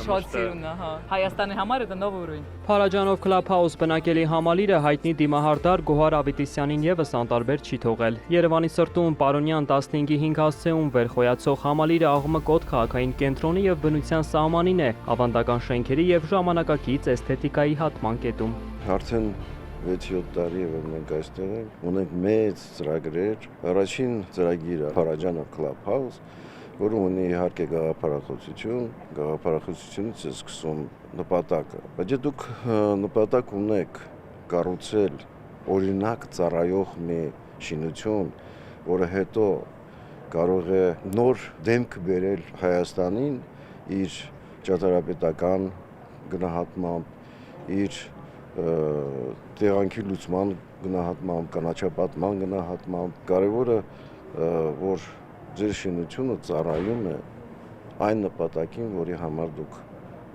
շատ սիրուն է, հա։ Հայաստանի համար դա նոր ուրույն։ Փարաջանով Clubhouse բնակելի համալիրը հայտնի դիմահարդար Գոհար Ավետիսյանին եւս անտարբեր չի թողել։ Երևանի սրտում Պարոնյան 15-5 հասցեում վերխոյացող համալիրը աղմկոտ քաղաքային կենտրոնի եւ բնության սահմանին է, ավանդական շենքերի եւ ժամանակակից էսթետիկայի հատման կետում։ Արդեն 6-7 տարի է, որ մենք այստեղ ենք, ունենք մեծ ծրագրեր։ Առաջին ծրագիրը Փարաջանով Clubhouse, որը ունի իհարկե գաղափարախոսությունից է սկսում նպատակը։ Բայց դուք նպատակ ունեք կառուցել օրինակ ծառայող մի շինություն, որը հետո կարող է նոր դեմք բերել Հայաստանին իր ճարտարապետական գնահատմամբ, իր տեղանքի լուծման գնահատմամբ, կանաչապատման գնահատմամբ, կարևորը որ ձեր շինությունը ծառայում է այն նպատակին, որի համար դուք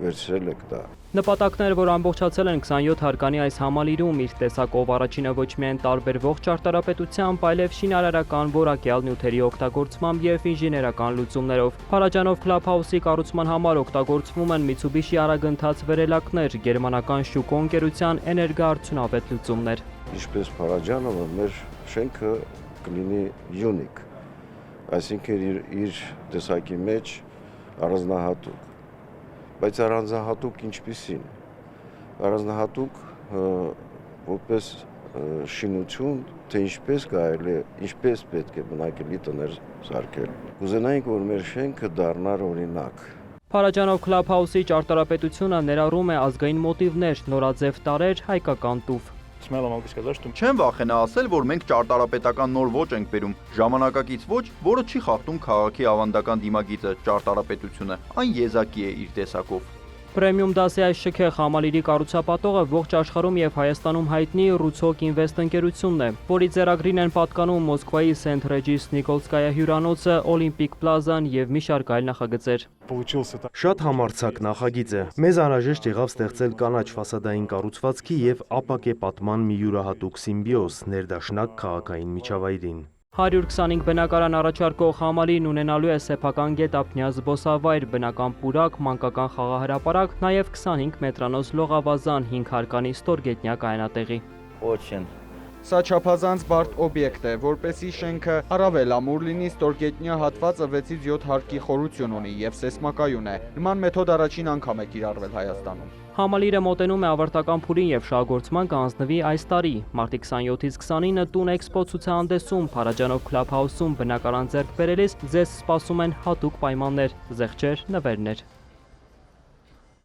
վերցրել եք դա։ Նպատակներ, որ ամբողջացել են 27 հարկանի այս համալիրում, իր տեսակով առաջինը ոչ միայն տարբերվող ճարտարապետությամբ, այլև շինարարական որակյալ նյութերի օգտագործմամբ եւ ինժեներական լուծումներով։ Փարաջանով Clubhouse-ի կառուցման համար օգտագործվում են Mitsubishi արագընթաց վերելակներ, գերմանական Շուկո ընկերության էներգոարդյունավետ լուծումներ։ Ինչպես Փարաջանովը, մեր շենքը կլինի unique, այսինքն իր տեսակի մեջ առանձնահատուկ։ Բայց առանձնահատուկ ինչպիսին։ Առանձնահատուկ որպես շինություն, թե ինչպես կարելի է, ինչպես պետք է բնակելի տներ սարքել։ Կուզենայինք, որ մեր շենքը դառնար օրինակ։ Փարաջանով Clubhouse-ի ճարտարապետությունը ներառում է ազգային մոտիվներ, նորաձև տարրեր, հայկական տուֆ։ Չեմ վախենա ասել, որ մենք ճարտարապետական նոր ոճ ենք բերում, ժամանակակից ոճ, որը չի խախտում քաղաքի ավանդական դիմագիծը, ճարտարապետությունը, այն եզակի է իր տեսակով։ Պրեմիում դասի այս շքեղ համալիրի կառուցապատողը ողջ աշխարհում եւ Հայաստանում հայտնի Ռուցոկ Ինվեստ ընկերությունն է, որի ձեռագրին են պատկանում Մոսկվայի Սենթ Ռեջիս Նիկոլսկայա հյուրանոցը, Օլիմպիկ պլազան եւ մի շարք այլ նախագծեր։ Շատ համարձակ նախագիծ է։ Մեզ անհրաժեշտ եղավ ստեղծել կանաչ ֆասադային կառուցվածքի եւ ապակե պատման մի յուրահատուկ սիմբիոզ ներդաշնակ քաղաքային միջավայրին։ 125 բնակարան առաջարկող համալիրն ունենալու է սեփական գետափնյա զբոսավայր, բնական պուրակ, մանկական խաղահրապարակ, նաև 25 մետրանոց լողավազան, 5 հարկանի ստորգետնյա կայանատեղի։ Սա չափազանց բարդ օբյեկտ է, որպեսզի շենքը առավել ամուր լինի, ստորգետնյա հատվածը 6-ից 7 հարկի խորություն ունի եւ սեյսմակայուն է։ Նման մեթոդ առաջին անգամ է կիրառվել Հայաստանում։ Համալիրը մոտենում է ավարտական փուլին եւ շահագործման կհանձնվի այս տարի։ Մարտի 27-ից 29-ը Տուն Էքսպո ցուցահանդեսում Փարաջանով Clubhouse-ում բնակարան ձեռք բերելիս ձեզ սպասում են հատուկ պայմաններ, զեղչեր, նվերներ։